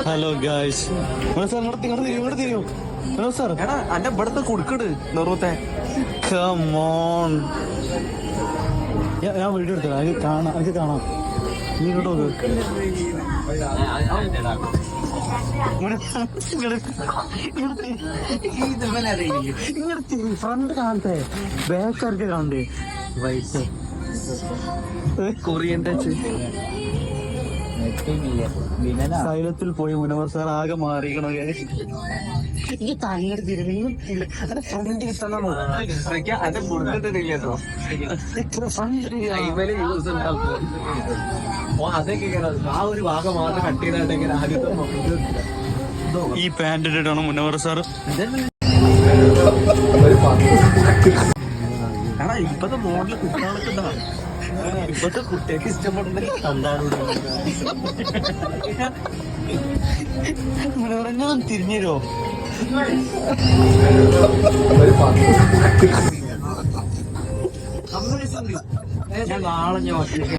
Hello guys, ഇങ്ങോട്ട് തിരിയോ sir. എടാ എന്റെ ഇവിടുത്തെ കൊടുക്കട് നെറുത്തെ. കമോൺ, ഞാൻ വീഡിയോ എടുത്തത് അത് കാണാം. നീ ഇങ്ങോട്ട് നോക്ക്. ഫ്രണ്ട് കാണട്ടെ, ബാക്കാർക്ക് കാണണ്ടേ? Vice Korean touch. സൈലത്തിൽ പോയി മുനവർ സാർ ആകെ മാറിക്കണോ? ഈ പാന്റ് ഇട്ടിട്ടാണ് മുനവർ സാർ. എടാ ഇപ്പത്തെ മോഡല് കുട്ടികൾക്ക് ഇതാ, ഇപ്പത്തെ കുട്ടികൾക്ക് ഇഷ്ടപ്പെടുന്ന മുനവറെല്ലാം തിരിഞ്ഞോ? ഞാൻ നാളെ ഞാൻ